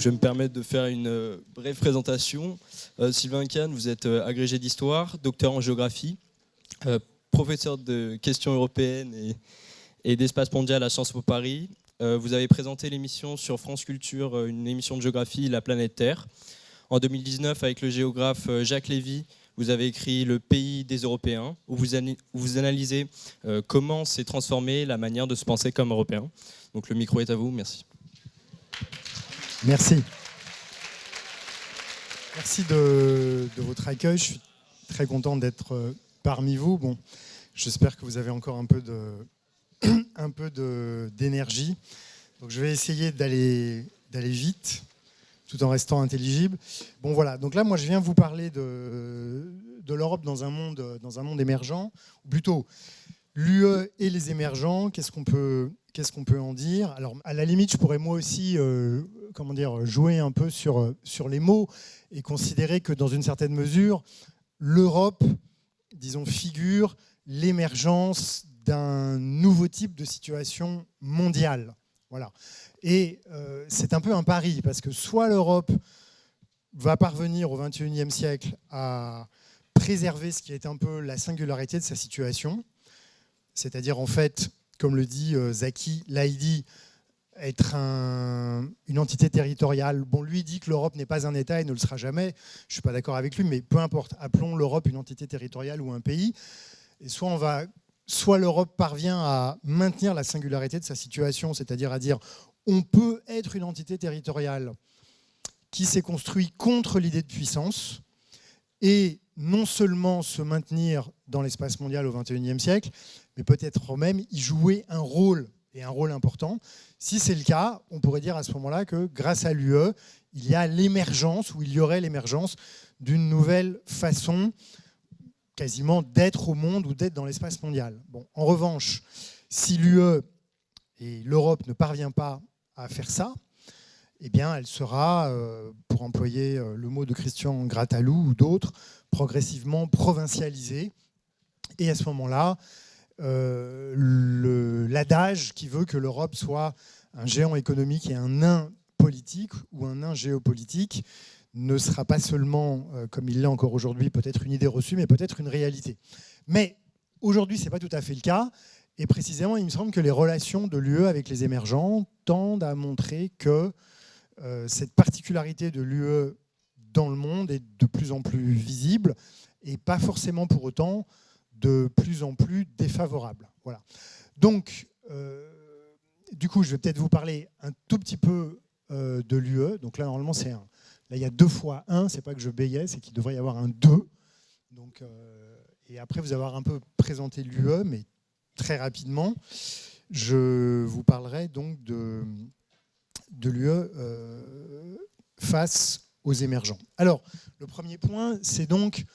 je vais me permettre de faire une brève présentation. Sylvain Kahn, vous êtes agrégé d'histoire, docteur en géographie, professeur de questions européennes et d'espace mondial à Sciences Po Paris. Vous avez présenté l'émission sur France Culture, une émission de géographie, La planète Terre. En 2019, avec le géographe Jacques Lévy, vous avez écrit Le pays des Européens, où vous analysez comment s'est transformée la manière de se penser comme Européen. Donc le micro est à vous, merci. Merci. Merci de votre accueil. Je suis très content d'être parmi vous. Bon, j'espère que vous avez encore un peu d'énergie. Donc je vais essayer d'aller vite, tout en restant intelligible. Bon voilà, donc là moi je viens vous parler de l'Europe dans un monde émergent, ou plutôt l'UE et les émergents. Qu'est-ce qu'on peut en dire? Alors à la limite je pourrais moi aussi jouer un peu sur les mots et considérer que dans une certaine mesure l'Europe, disons, figure l'émergence d'un nouveau type de situation mondiale. Voilà. Et c'est un peu un pari, parce que soit l'Europe va parvenir au XXIe siècle à préserver ce qui est un peu la singularité de sa situation, c'est-à-dire en fait, comme le dit Zaki Laïdi, être une entité territoriale. Bon, lui dit que l'Europe n'est pas un État et ne le sera jamais. Je ne suis pas d'accord avec lui, mais peu importe. Appelons l'Europe une entité territoriale ou un pays. Et soit l'Europe parvient à maintenir la singularité de sa situation, c'est-à-dire à dire on peut être une entité territoriale qui s'est construite contre l'idée de puissance et non seulement se maintenir dans l'espace mondial au XXIe siècle, mais peut-être même y jouer un rôle, et un rôle important. Si c'est le cas, on pourrait dire à ce moment-là que grâce à l'UE, il y a l'émergence, ou il y aurait l'émergence d'une nouvelle façon quasiment d'être au monde ou d'être dans l'espace mondial. Bon, en revanche, si l'UE et l'Europe ne parvient pas à faire ça, eh bien, elle sera, pour employer le mot de Christian Grattalou ou d'autres, progressivement provincialisée. Et à ce moment-là, l'adage qui veut que l'Europe soit un géant économique et un nain politique ou un nain géopolitique ne sera pas seulement, comme il l'est encore aujourd'hui, peut-être une idée reçue, mais peut-être une réalité. Mais aujourd'hui, ce n'est pas tout à fait le cas. Et précisément, il me semble que les relations de l'UE avec les émergents tendent à montrer que cette particularité de l'UE dans le monde est de plus en plus visible et pas forcément pour autant de plus en plus défavorable. Voilà. Donc, du coup, je vais peut-être vous parler un tout petit peu de l'UE. Donc là, normalement, c'est un. Là, il y a 2 fois 1, c'est pas que je bégayais, c'est qu'il devrait y avoir un 2. Donc, et après vous avoir un peu présenté l'UE, mais très rapidement, je vous parlerai donc de l'UE face aux émergents. Alors, le premier point, c'est donc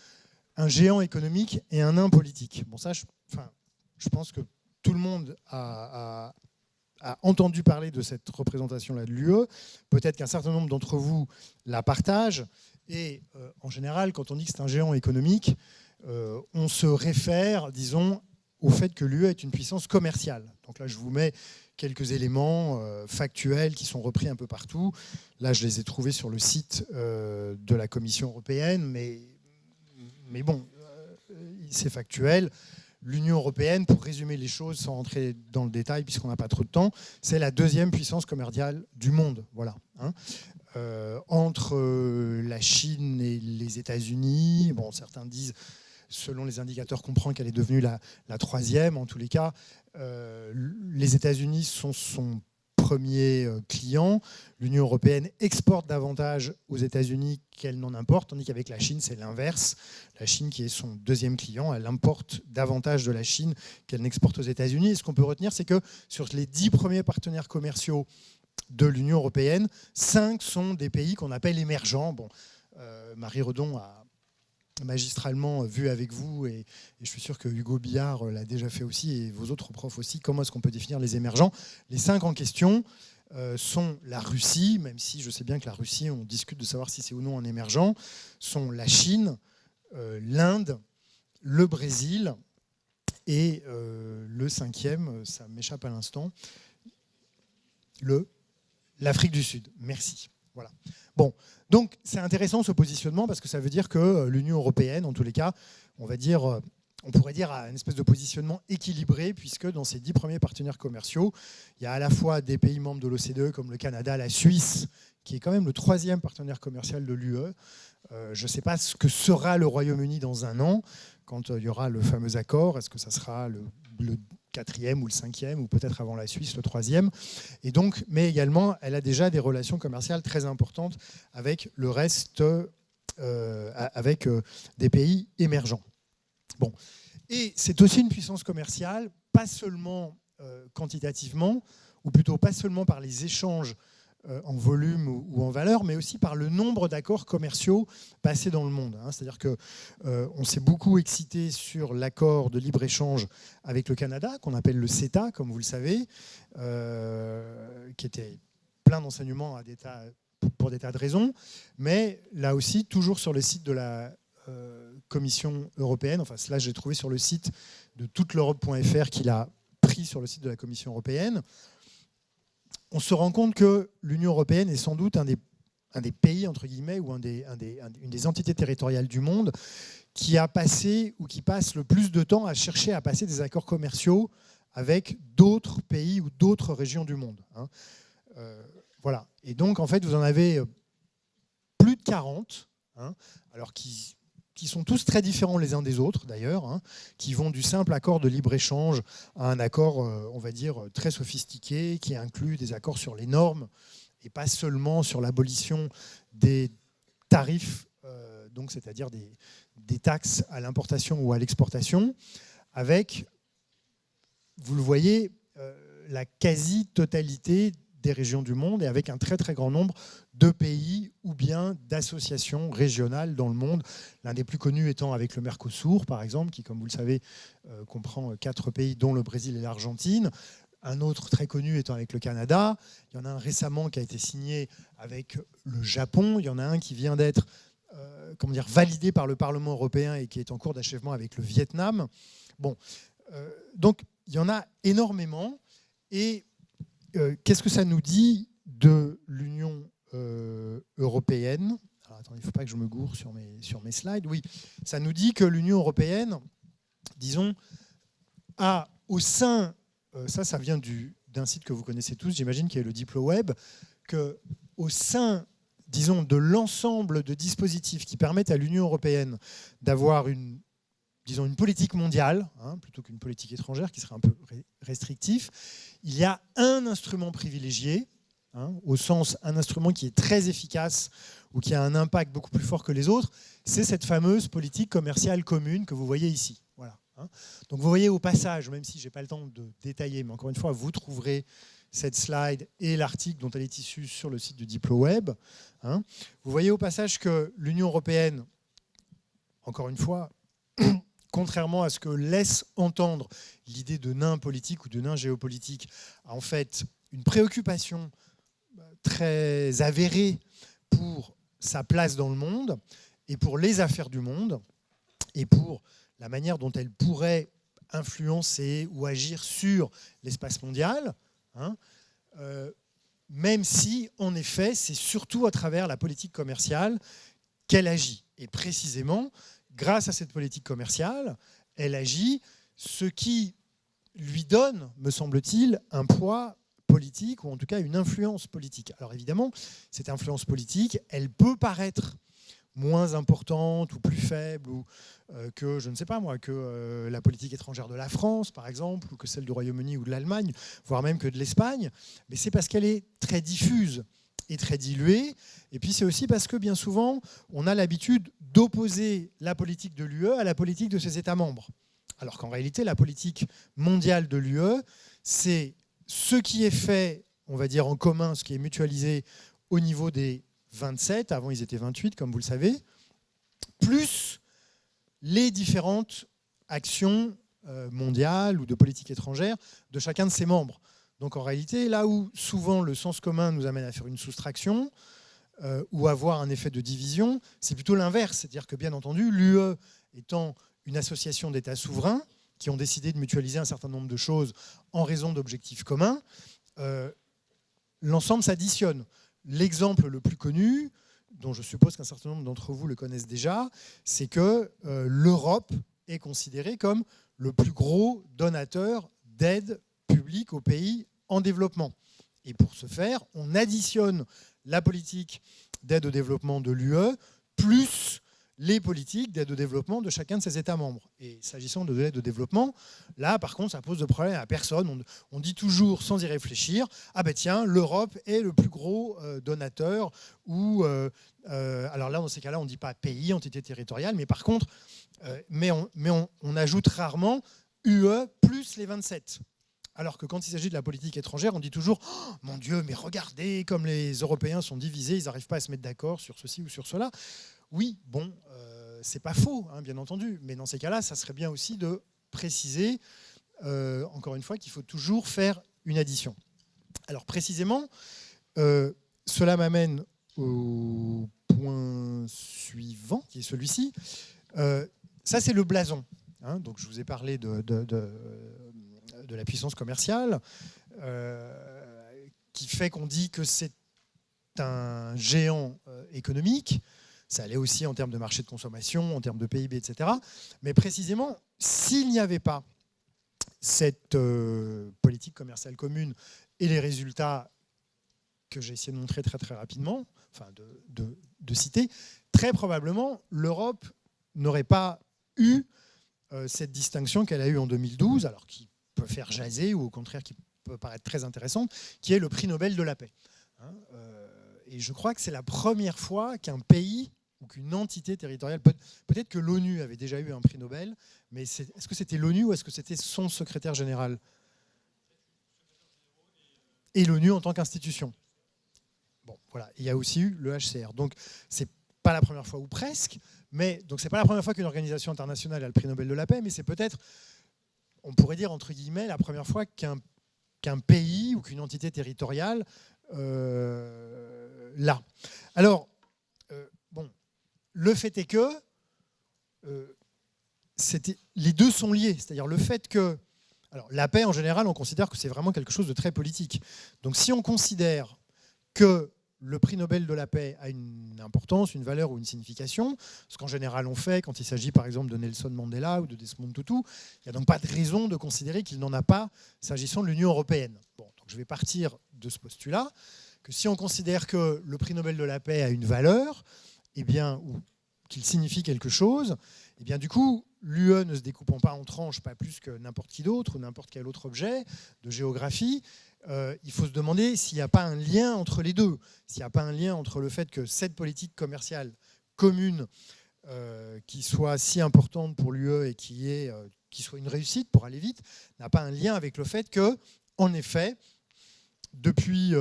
un géant économique et un nain politique. Bon, ça, je pense que tout le monde a entendu parler de cette représentation-là de l'UE. Peut-être qu'un certain nombre d'entre vous la partagent. Et en général, quand on dit que c'est un géant économique, on se réfère, disons, au fait que l'UE est une puissance commerciale. Donc là, je vous mets quelques éléments factuels qui sont repris un peu partout. Là, je les ai trouvés sur le site de la Commission européenne, mais bon, c'est factuel. L'Union européenne, pour résumer les choses sans entrer dans le détail puisqu'on n'a pas trop de temps, c'est la 2e puissance commerciale du monde. Voilà, hein. Entre la Chine et les États-Unis, bon, certains disent, selon les indicateurs qu'on prend, qu'elle est devenue la 3e. En tous les cas, les États-Unis sont son premier client. L'Union européenne exporte davantage aux États-Unis qu'elle n'en importe, tandis qu'avec la Chine, c'est l'inverse. La Chine, qui est son 2e client, elle importe davantage de la Chine qu'elle n'exporte aux États-Unis. Et ce qu'on peut retenir, c'est que sur les 10 premiers partenaires commerciaux de l'Union européenne, 5 sont des pays qu'on appelle émergents. Bon, Marie Redon a magistralement vu avec vous, et je suis sûr que Hugo Billard l'a déjà fait aussi, et vos autres profs aussi, comment est-ce qu'on peut définir les émergents. Les 5 en question sont la Russie, même si je sais bien que la Russie, on discute de savoir si c'est ou non un émergent, sont la Chine, l'Inde, le Brésil, et le 5e, ça m'échappe à l'instant, l'Afrique du Sud. Merci. Voilà. Bon, donc c'est intéressant ce positionnement parce que ça veut dire que l'Union européenne, en tous les cas, on pourrait dire à une espèce de positionnement équilibré, puisque dans ces 10 premiers partenaires commerciaux, il y a à la fois des pays membres de l'OCDE comme le Canada, la Suisse, qui est quand même le 3e partenaire commercial de l'UE. Je ne sais pas ce que sera le Royaume-Uni dans un an, quand il y aura le fameux accord. Est-ce que ça sera le 4e ou le 5e, ou peut-être avant la Suisse, le 3e. Et donc, mais également, elle a déjà des relations commerciales très importantes avec le reste, avec des pays émergents. Bon. Et c'est aussi une puissance commerciale, pas seulement quantitativement, ou plutôt pas seulement par les échanges en volume ou en valeur, mais aussi par le nombre d'accords commerciaux passés dans le monde. C'est-à-dire qu'on s'est beaucoup excité sur l'accord de libre-échange avec le Canada, qu'on appelle le CETA, comme vous le savez, qui était plein d'enseignements pour des tas de raisons, mais là aussi, toujours sur le site de la Commission européenne, enfin cela j'ai trouvé sur le site de touteleurope.fr qu'il a pris sur le site de la Commission européenne, on se rend compte que l'Union européenne est sans doute un des pays, entre guillemets, ou une des entités territoriales du monde qui a passé ou qui passe le plus de temps à chercher à passer des accords commerciaux avec d'autres pays ou d'autres régions du monde. Voilà. Et donc, en fait, vous en avez plus de 40, alors qui sont tous très différents les uns des autres, d'ailleurs, qui vont du simple accord de libre-échange à un accord, on va dire, très sophistiqué, qui inclut des accords sur les normes et pas seulement sur l'abolition des tarifs, donc c'est-à-dire des taxes à l'importation ou à l'exportation, avec, vous le voyez, la quasi-totalité des régions du monde et avec un très très grand nombre de pays ou bien d'associations régionales dans le monde. L'un des plus connus étant avec le Mercosur, par exemple, qui, comme vous le savez, comprend 4 pays, dont le Brésil et l'Argentine. Un autre très connu étant avec le Canada. Il y en a un récemment qui a été signé avec le Japon. Il y en a un qui vient d'être validé par le Parlement européen et qui est en cours d'achèvement avec le Vietnam. Bon, donc il y en a énormément. Et qu'est-ce que ça nous dit de l'Union européenne ? Alors, attendez, il ne faut pas que je me gourre sur mes slides. Oui, ça nous dit que l'Union européenne, disons, a au sein, ça vient d'un site que vous connaissez tous, j'imagine, qui est le DiploWeb, qu'au sein, disons, de l'ensemble de dispositifs qui permettent à l'Union européenne d'avoir une politique mondiale, plutôt qu'une politique étrangère qui serait un peu restrictif, il y a un instrument privilégié, au sens un instrument qui est très efficace ou qui a un impact beaucoup plus fort que les autres, c'est cette fameuse politique commerciale commune que vous voyez ici. Voilà. Donc vous voyez au passage, même si je n'ai pas le temps de détailler, mais encore une fois, vous trouverez cette slide et l'article dont elle est issue sur le site du DiploWeb. Vous voyez au passage que l'Union européenne, encore une fois, contrairement à ce que laisse entendre l'idée de nain politique ou de nain géopolitique, a en fait une préoccupation très avérée pour sa place dans le monde et pour les affaires du monde et pour la manière dont elle pourrait influencer ou agir sur l'espace mondial, même si, en effet, c'est surtout à travers la politique commerciale qu'elle agit. Et précisément, grâce à cette politique commerciale, elle agit, ce qui lui donne, me semble-t-il, un poids politique, ou en tout cas une influence politique. Alors évidemment, cette influence politique, elle peut paraître moins importante ou plus faible ou que, je ne sais pas moi, que la politique étrangère de la France, par exemple, ou que celle du Royaume-Uni ou de l'Allemagne, voire même que de l'Espagne, mais c'est parce qu'elle est très diffuse et très diluée. Et puis c'est aussi parce que bien souvent, on a l'habitude d'opposer la politique de l'UE à la politique de ses États membres. Alors qu'en réalité, la politique mondiale de l'UE, c'est ce qui est fait, on va dire en commun, ce qui est mutualisé au niveau des 27, avant ils étaient 28, comme vous le savez, plus les différentes actions mondiales ou de politique étrangère de chacun de ses membres. Donc en réalité, là où souvent le sens commun nous amène à faire une soustraction ou à avoir un effet de division, c'est plutôt l'inverse. C'est-à-dire que bien entendu, l'UE étant une association d'États souverains qui ont décidé de mutualiser un certain nombre de choses en raison d'objectifs communs, l'ensemble s'additionne. l'exemple le plus connu, dont je suppose qu'un certain nombre d'entre vous le connaissent déjà, c'est que l'Europe est considérée comme le plus gros donateur d'aide publique aux pays en développement. Et pour ce faire, on additionne la politique d'aide au développement de l'UE plus les politiques d'aide au développement de chacun de ses États membres. Et s'agissant de l'aide au développement, là, par contre, ça pose de problème à personne. On dit toujours, sans y réfléchir, ah ben tiens, l'Europe est le plus gros donateur, ou alors là, dans ces cas-là, on ne dit pas pays, entité territoriale, mais par contre, on ajoute rarement UE plus les 27. Alors que quand il s'agit de la politique étrangère, on dit toujours oh, « Mon Dieu, mais regardez comme les Européens sont divisés, ils n'arrivent pas à se mettre d'accord sur ceci ou sur cela. » Oui, bon, c'est pas faux, hein, bien entendu, mais dans ces cas-là, ça serait bien aussi de préciser, encore une fois, qu'il faut toujours faire une addition. Alors précisément, cela m'amène au point suivant, qui est celui-ci. Ça, c'est le blason. Hein, donc je vous ai parlé de la puissance commerciale, qui fait qu'on dit que c'est un géant économique. Ça allait aussi en termes de marché de consommation, en termes de PIB, etc. Mais précisément, s'il n'y avait pas cette politique commerciale commune et les résultats que j'ai essayé de montrer très très rapidement, enfin de citer, très probablement l'Europe n'aurait pas eu cette distinction qu'elle a eue en 2012, alors qui peut faire jaser ou au contraire qui peut paraître très intéressante, qui est le prix Nobel de la paix. Et je crois que c'est la première fois qu'un pays ou qu'une entité territoriale, peut-être que l'ONU avait déjà eu un prix Nobel, mais est-ce que c'était l'ONU ou est-ce que c'était son secrétaire général? Et l'ONU en tant qu'institution. Bon, voilà. Il y a aussi eu le HCR. Donc, c'est pas la première fois ou presque, mais donc c'est pas la première fois qu'une organisation internationale a le prix Nobel de la paix, mais c'est peut-être, on pourrait dire entre guillemets, la première fois qu'un pays ou qu'une entité territoriale l'a. Alors, bon, le fait est que les deux sont liés, c'est-à-dire le fait que, alors la paix en général, on considère que c'est vraiment quelque chose de très politique. Donc si on considère que le prix Nobel de la paix a une importance, une valeur ou une signification, ce qu'en général on fait quand il s'agit par exemple de Nelson Mandela ou de Desmond Tutu, il n'y a donc pas de raison de considérer qu'il n'en a pas s'agissant de l'Union européenne. Bon, donc je vais partir de ce postulat, que si on considère que le prix Nobel de la paix a une valeur, eh bien, ou qu'il signifie quelque chose, eh bien du coup, l'UE ne se découpant pas en tranches, pas plus que n'importe qui d'autre ou n'importe quel autre objet de géographie, il faut se demander s'il n'y a pas un lien entre les deux, s'il n'y a pas un lien entre le fait que cette politique commerciale commune qui soit si importante pour l'UE et qui soit une réussite pour aller vite, n'a pas un lien avec le fait que, en effet, depuis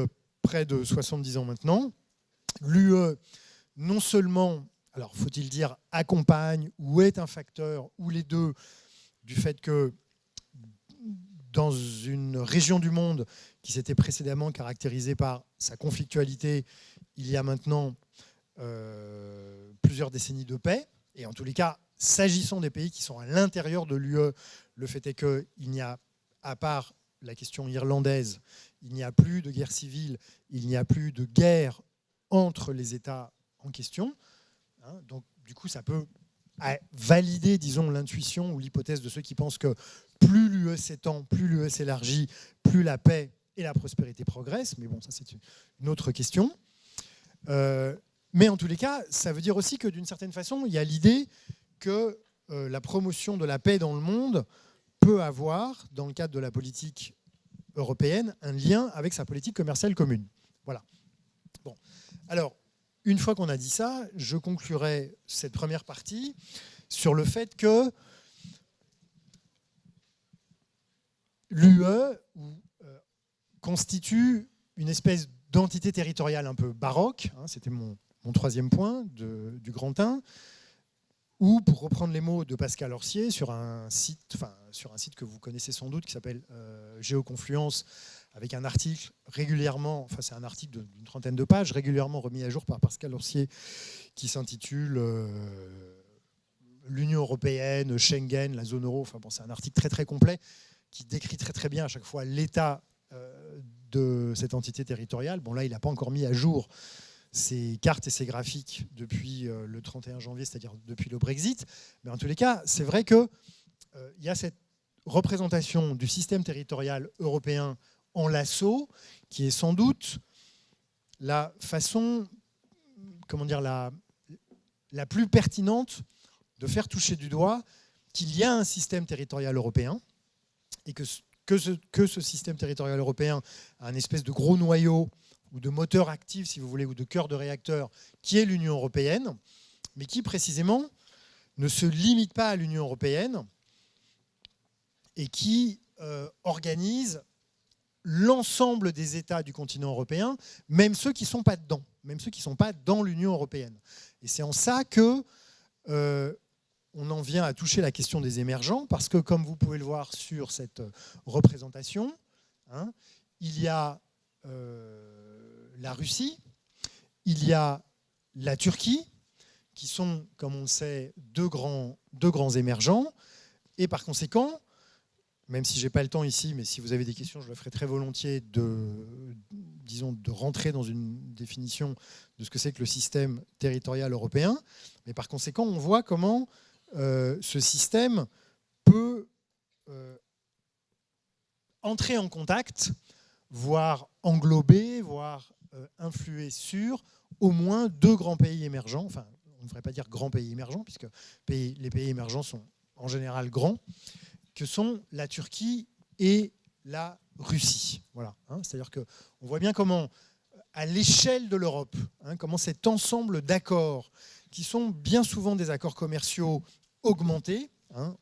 près de 70 ans maintenant, l'UE non seulement, alors faut-il dire, accompagne ou est un facteur, ou les deux, du fait que dans une région du monde qui s'était précédemment caractérisée par sa conflictualité, il y a maintenant plusieurs décennies de paix. Et en tous les cas, s'agissant des pays qui sont à l'intérieur de l'UE, le fait est qu'il n'y a, à part la question irlandaise, il n'y a plus de guerre civile, il n'y a plus de guerre entre les États en question. Donc, du coup, ça peut valider, disons, l'intuition ou l'hypothèse de ceux qui pensent que plus l'UE s'étend, plus l'UE s'élargit, plus la paix et la prospérité progressent. Mais bon, ça, c'est une autre question. Mais en tous les cas, ça veut dire aussi que, d'une certaine façon, il y a l'idée que la promotion de la paix dans le monde peut avoir, dans le cadre de la politique européenne, un lien avec sa politique commerciale commune. Voilà. Bon. Alors, une fois qu'on a dit ça, je conclurai cette première partie sur le fait que l'UE constitue une espèce d'entité territoriale un peu baroque, hein, c'était mon troisième point du Grand 1, ou, pour reprendre les mots de Pascal Orsier, sur un site que vous connaissez sans doute, qui s'appelle Géoconfluence, avec un article régulièrement, enfin c'est un article d'une 30aine de pages, régulièrement remis à jour par Pascal Orsier, qui s'intitule L'Union européenne, Schengen, la zone euro. Enfin bon, c'est un article très très complet qui décrit très très bien à chaque fois l'état de cette entité territoriale. Bon, là, il n'a pas encore mis à jour ses cartes et ses graphiques depuis le 31 janvier, c'est-à-dire depuis le Brexit. Mais en tous les cas, c'est vrai qu'il y a cette représentation du système territorial européen en lasso, qui est sans doute la façon, comment dire, la plus pertinente de faire toucher du doigt qu'il y a un système territorial européen et que ce système territorial européen a un espèce de gros noyau ou de moteur actif, si vous voulez, ou de cœur de réacteur, qui est l'Union européenne, mais qui précisément ne se limite pas à l'Union européenne et qui organise l'ensemble des États du continent européen, même ceux qui ne sont pas dedans, même ceux qui ne sont pas dans l'Union européenne. Et c'est en ça que on en vient à toucher la question des émergents, parce que, comme vous pouvez le voir sur cette représentation, hein, il y a la Russie, il y a la Turquie, qui sont, comme on le sait, deux grands émergents. Et par conséquent, même si je n'ai pas le temps ici, mais si vous avez des questions, je le ferai très volontiers de rentrer dans une définition de ce que c'est que le système territorial européen. Mais par conséquent, on voit comment ce système peut entrer en contact, voire englober, voire influer sur au moins deux grands pays émergents. Enfin, on ne devrait pas dire grands pays émergents, puisque les pays émergents sont en général grands, que sont la Turquie et la Russie. Voilà, hein, c'est-à-dire qu'on voit bien comment, à l'échelle de l'Europe, hein, comment cet ensemble d'accords, qui sont bien souvent des accords commerciaux augmentés, hein,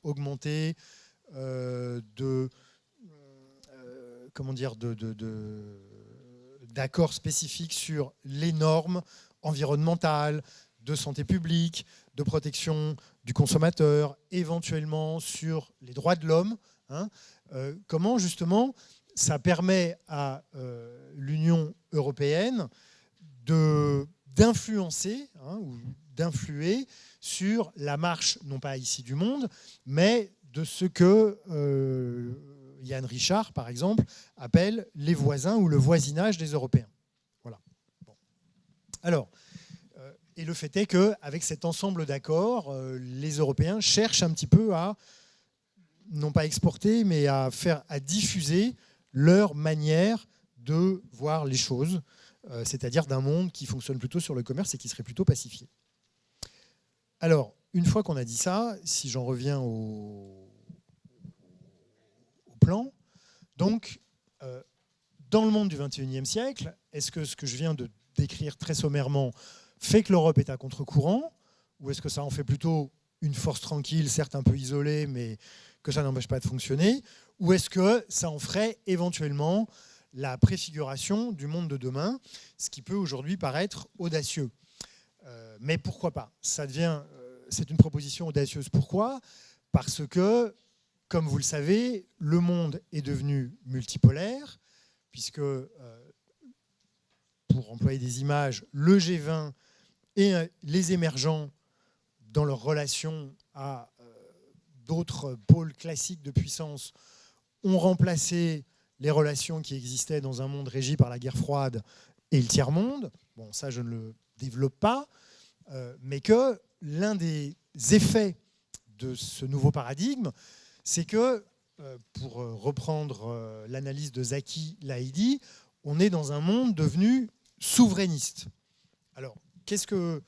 d'accords spécifiques sur les normes environnementales, de santé publique, de protection du consommateur, éventuellement sur les droits de l'homme. Hein, comment justement ça permet à l'Union européenne d'influencer, hein, ou d'influer sur la marche, non pas ici du monde, mais de ce que Yann Richard, par exemple, appelle les voisins ou le voisinage des Européens. Voilà. Bon. Alors, et le fait est qu'avec cet ensemble d'accords, les Européens cherchent un petit peu à, non pas exporter, mais à diffuser leur manière de voir les choses, c'est-à-dire d'un monde qui fonctionne plutôt sur le commerce et qui serait plutôt pacifié. Alors, une fois qu'on a dit ça, si j'en reviens au plan, donc, dans le monde du XXIe siècle, est-ce que ce que je viens de décrire très sommairement fait que l'Europe est à contre-courant, ou est-ce que ça en fait plutôt une force tranquille, certes un peu isolée, mais que ça n'empêche pas de fonctionner, ou est-ce que ça en ferait éventuellement la préfiguration du monde de demain, ce qui peut aujourd'hui paraître audacieux. Mais pourquoi pas ? C'est une proposition audacieuse. Pourquoi ? Parce que, comme vous le savez, le monde est devenu multipolaire, puisque, pour employer des images, le G20 et les émergents, dans leur relation à d'autres pôles classiques de puissance, ont remplacé les relations qui existaient dans un monde régi par la guerre froide et le tiers-monde. Bon, ça, je ne le développe pas, mais que l'un des effets de ce nouveau paradigme, c'est que, pour reprendre l'analyse de Zaki Lahidi, on est dans un monde devenu souverainiste. Alors, qu'est-ce que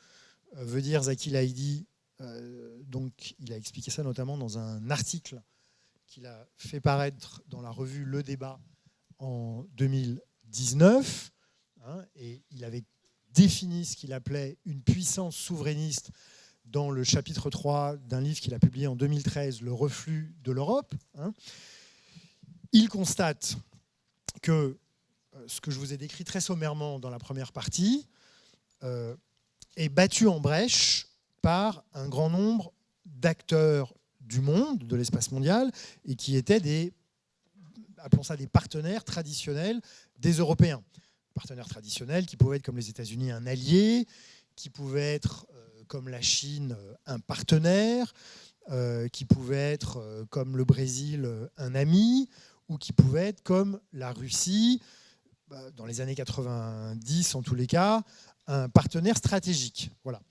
veut dire Zaki Lahidi ? Donc, il a expliqué ça notamment dans un article qu'il a fait paraître dans la revue Le Débat en 2019. Hein, et il avait défini ce qu'il appelait une puissance souverainiste dans le chapitre 3 d'un livre qu'il a publié en 2013, Le reflux de l'Europe. Hein. Il constate que ce que je vous ai décrit très sommairement dans la première partie est battu en brèche par un grand nombre d'acteurs du monde, de l'espace mondial, et qui étaient appelons ça des partenaires traditionnels des Européens. Partenaires traditionnels qui pouvaient être comme les États-Unis un allié, qui pouvaient être comme la Chine un partenaire, qui pouvaient être comme le Brésil un ami, ou qui pouvaient être comme la Russie dans les années 90 en tous les cas, un partenaire stratégique. Voilà.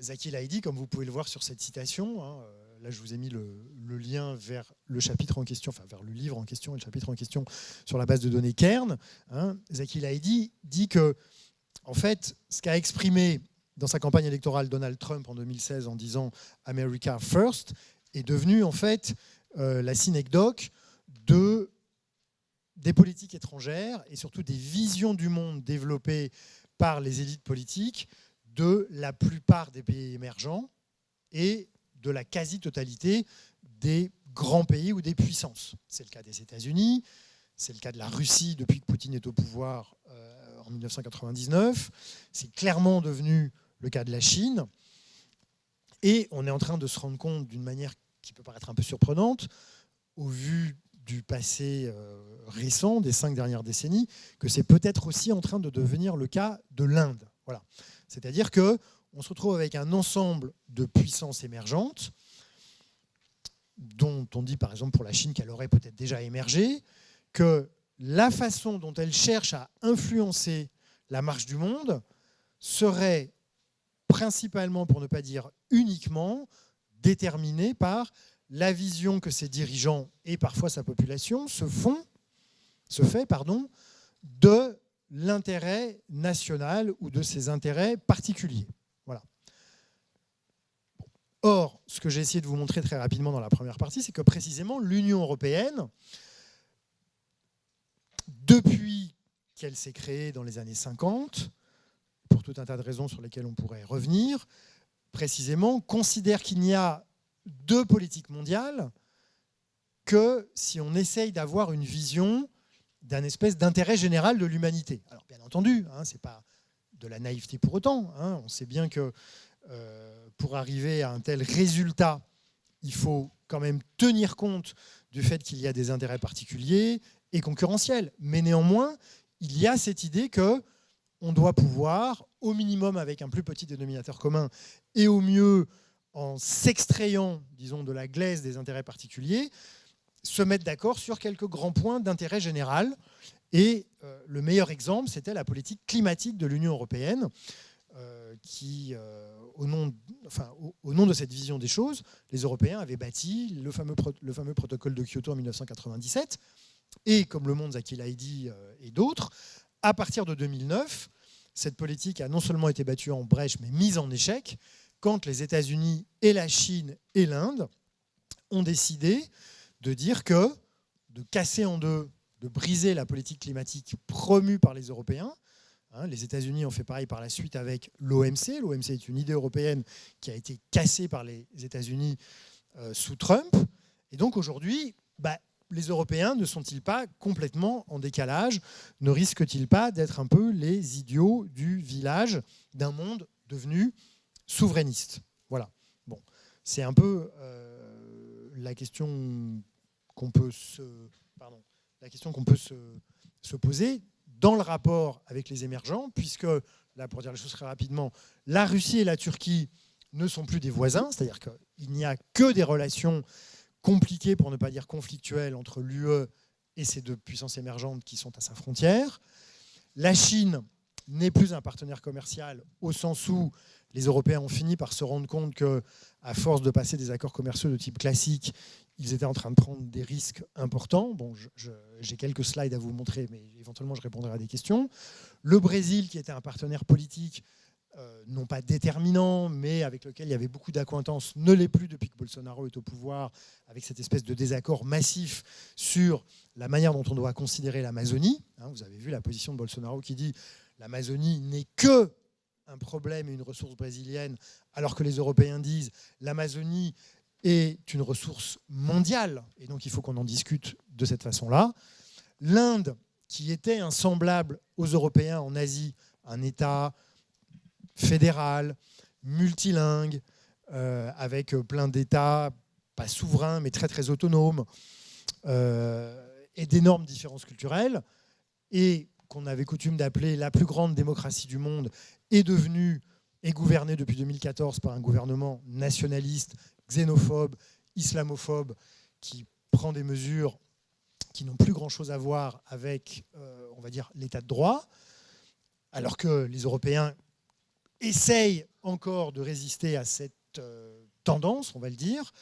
Zaki El-Haïdi, comme vous pouvez le voir sur cette citation, hein, là je vous ai mis le lien vers le chapitre en question, enfin vers le livre en question et le chapitre en question sur la base de données Kern. Hein, Zaki El-Haïdi dit que, en fait, ce qu'a exprimé dans sa campagne électorale Donald Trump en 2016 en disant « America First » est devenu en fait la synecdoque des politiques étrangères et surtout des visions du monde développées par les élites politiques de la plupart des pays émergents et de la quasi-totalité des grands pays ou des puissances. C'est le cas des États-Unis, c'est le cas de la Russie depuis que Poutine est au pouvoir en 1999, c'est clairement devenu le cas de la Chine, et on est en train de se rendre compte d'une manière qui peut paraître un peu surprenante, au vu du passé récent, des 5 dernières décennies, que c'est peut-être aussi en train de devenir le cas de l'Inde. Voilà. C'est-à-dire qu'on se retrouve avec un ensemble de puissances émergentes, dont on dit par exemple pour la Chine qu'elle aurait peut-être déjà émergé, que la façon dont elle cherche à influencer la marche du monde serait principalement, pour ne pas dire uniquement, déterminée par la vision que ses dirigeants et parfois sa population se fait de l'intérêt national ou de ses intérêts particuliers. Voilà. Or, ce que j'ai essayé de vous montrer très rapidement dans la première partie, c'est que précisément l'Union européenne, depuis qu'elle s'est créée dans les années 50, pour tout un tas de raisons sur lesquelles on pourrait revenir, précisément considère qu'il n'y a de politique mondiale que si on essaye d'avoir une vision d'un espèce d'intérêt général de l'humanité. Alors bien entendu, hein, ce n'est pas de la naïveté pour autant. Hein, on sait bien que pour arriver à un tel résultat, il faut quand même tenir compte du fait qu'il y a des intérêts particuliers et concurrentiels. Mais néanmoins, il y a cette idée qu'on doit pouvoir, au minimum avec un plus petit dénominateur commun, et au mieux en s'extrayant, disons, de la glaise des intérêts particuliers, se mettre d'accord sur quelques grands points d'intérêt général. Et le meilleur exemple, c'était la politique climatique de l'Union européenne, qui, au nom de cette vision des choses, les Européens avaient bâti le fameux protocole de Kyoto en 1997. Et comme Le Monde, Zaki El-Haïdi et d'autres, à partir de 2009, cette politique a non seulement été battue en brèche, mais mise en échec, quand les États-Unis et la Chine et l'Inde ont décidé de dire que, de casser en deux, de briser la politique climatique promue par les Européens. Les États-Unis ont fait pareil par la suite avec l'OMC. L'OMC est une idée européenne qui a été cassée par les États-Unis sous Trump. Et donc aujourd'hui, les Européens ne sont-ils pas complètement en décalage? Ne risquent-ils pas d'être un peu les idiots du village d'un monde devenu souverainiste? Voilà. Bon, c'est un peu la question qu'on peut se poser dans le rapport avec les émergents, puisque, là, pour dire les choses très rapidement, la Russie et la Turquie ne sont plus des voisins, c'est-à-dire qu'il n'y a que des relations compliquées, pour ne pas dire conflictuelles, entre l'UE et ces deux puissances émergentes qui sont à sa frontière. La Chine n'est plus un partenaire commercial au sens où les Européens ont fini par se rendre compte qu'à force de passer des accords commerciaux de type classique, ils étaient en train de prendre des risques importants. Bon, j'ai quelques slides à vous montrer, mais éventuellement je répondrai à des questions. Le Brésil, qui était un partenaire politique, non pas déterminant, mais avec lequel il y avait beaucoup d'accointances, ne l'est plus depuis que Bolsonaro est au pouvoir, avec cette espèce de désaccord massif sur la manière dont on doit considérer l'Amazonie. Vous avez vu la position de Bolsonaro qui dit « l'Amazonie n'est que un problème et une ressource brésilienne », alors que les Européens disent « l'Amazonie est une ressource mondiale, et donc il faut qu'on en discute de cette façon-là ». L'Inde, qui était un semblable aux Européens en Asie, un État fédéral, multilingue, avec plein d'États, pas souverains, mais très très autonomes, et d'énormes différences culturelles, et qu'on avait coutume d'appeler la plus grande démocratie du monde, est devenue et gouvernée depuis 2014 par un gouvernement nationaliste, xénophobe, islamophobe, qui prend des mesures qui n'ont plus grand-chose à voir avec, on va dire, l'état de droit, alors que les Européens essayent encore de résister à cette tendance, on va le dire.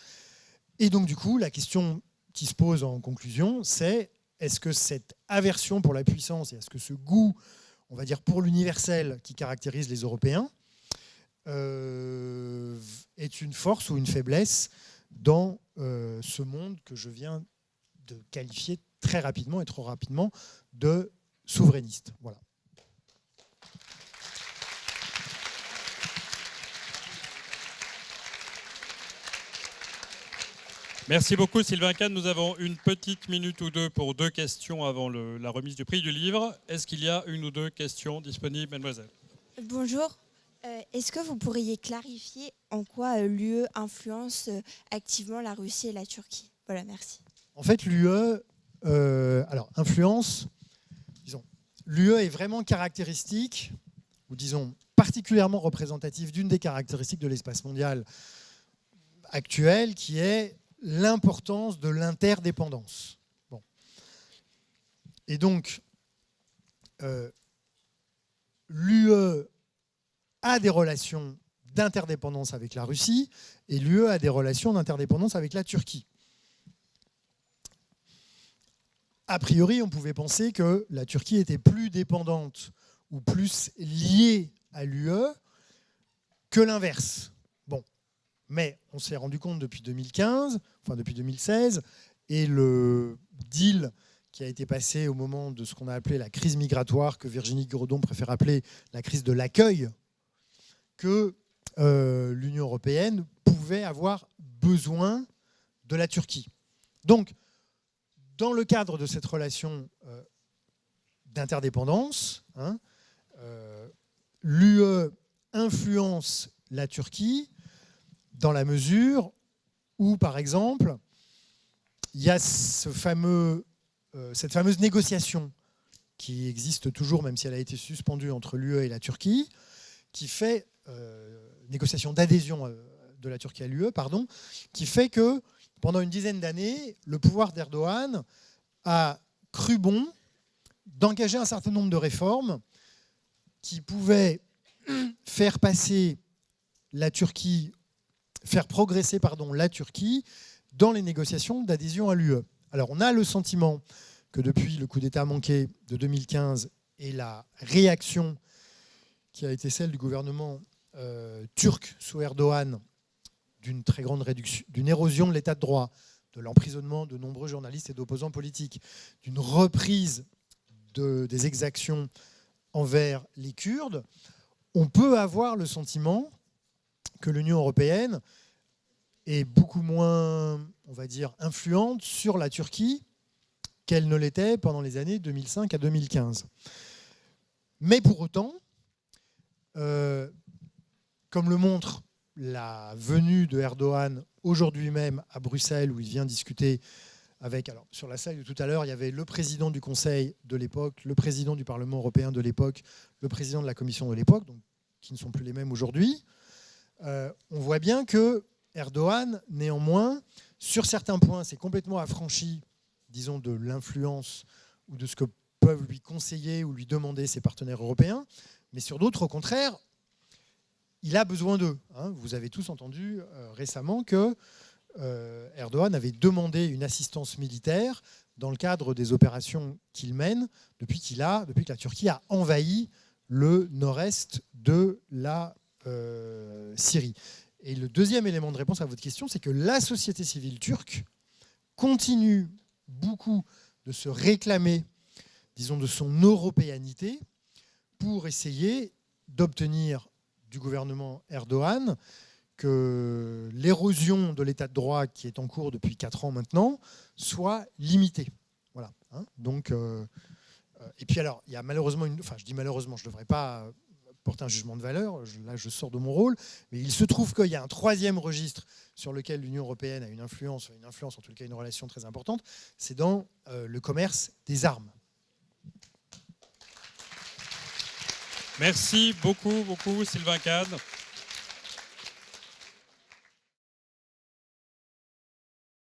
Et donc, du coup, la question qui se pose en conclusion, c'est est-ce que cette aversion pour la puissance et est-ce que ce goût, on va dire, pour l'universel qui caractérise les Européens est une force ou une faiblesse dans ce monde que je viens de qualifier très rapidement et trop rapidement de souverainiste. Voilà. Merci beaucoup Sylvain Kahn. Nous avons une petite minute ou deux pour deux questions avant la remise du prix du livre. Est-ce qu'il y a une ou deux questions disponibles, mademoiselle? Bonjour. Est-ce que vous pourriez clarifier en quoi l'UE influence activement la Russie et la Turquie? Voilà, merci. En fait, l'UE, alors influence, disons, l'UE est vraiment caractéristique, ou disons particulièrement représentative d'une des caractéristiques de l'espace mondial actuel, qui est l'importance de l'interdépendance. Bon. Et donc, l'UE a des relations d'interdépendance avec la Russie et l'UE a des relations d'interdépendance avec la Turquie. A priori, on pouvait penser que la Turquie était plus dépendante ou plus liée à l'UE que l'inverse. Bon. Mais on s'est rendu compte depuis 2015, enfin depuis 2016, et le deal qui a été passé au moment de ce qu'on a appelé la crise migratoire, que Virginie Gredon préfère appeler la crise de l'accueil, que l'Union européenne pouvait avoir besoin de la Turquie. Donc, dans le cadre de cette relation d'interdépendance, l'UE influence la Turquie dans la mesure où, par exemple, il y a cette fameuse négociation qui existe toujours, même si elle a été suspendue entre l'UE et la Turquie, qui fait négociation d'adhésion de la Turquie à l'UE, pardon, qui fait que pendant une dizaine d'années, le pouvoir d'Erdogan a cru bon d'engager un certain nombre de réformes qui pouvaient faire passer la Turquie, faire progresser la Turquie dans les négociations d'adhésion à l'UE. Alors on a le sentiment que depuis le coup d'État manqué de 2015 et la réaction qui a été celle du gouvernement turc sous Erdogan d'une très grande réduction, d'une érosion de l'état de droit, de l'emprisonnement de nombreux journalistes et d'opposants politiques, d'une reprise des exactions envers les Kurdes, on peut avoir le sentiment que l'Union européenne est beaucoup moins, on va dire, influente sur la Turquie qu'elle ne l'était pendant les années 2005 à 2015. Mais pour autant, comme le montre la venue de Erdogan aujourd'hui même à Bruxelles, où il vient discuter avec... Alors, sur la slide de tout à l'heure, il y avait le président du Conseil de l'époque, le président du Parlement européen de l'époque, le président de la Commission de l'époque, donc, qui ne sont plus les mêmes aujourd'hui. On voit bien que Erdogan, néanmoins, sur certains points, s'est complètement affranchi, disons, de l'influence ou de ce que peuvent lui conseiller ou lui demander ses partenaires européens. Mais sur d'autres, au contraire, il a besoin d'eux. Vous avez tous entendu récemment que Erdogan avait demandé une assistance militaire dans le cadre des opérations qu'il mène depuis que la Turquie a envahi le nord-est de la Syrie. Et le deuxième élément de réponse à votre question, c'est que la société civile turque continue beaucoup de se réclamer, disons, de son européanité pour essayer d'obtenir du gouvernement Erdogan que l'érosion de l'état de droit qui est en cours depuis 4 ans maintenant soit limitée. Voilà. Donc, et puis alors, il y a malheureusement je dis malheureusement, je ne devrais pas porter un jugement de valeur, là je sors de mon rôle, mais il se trouve qu'il y a un troisième registre sur lequel l'Union européenne a une influence, en tout cas une relation très importante, c'est dans le commerce des armes. Merci beaucoup, Sylvain Kahn.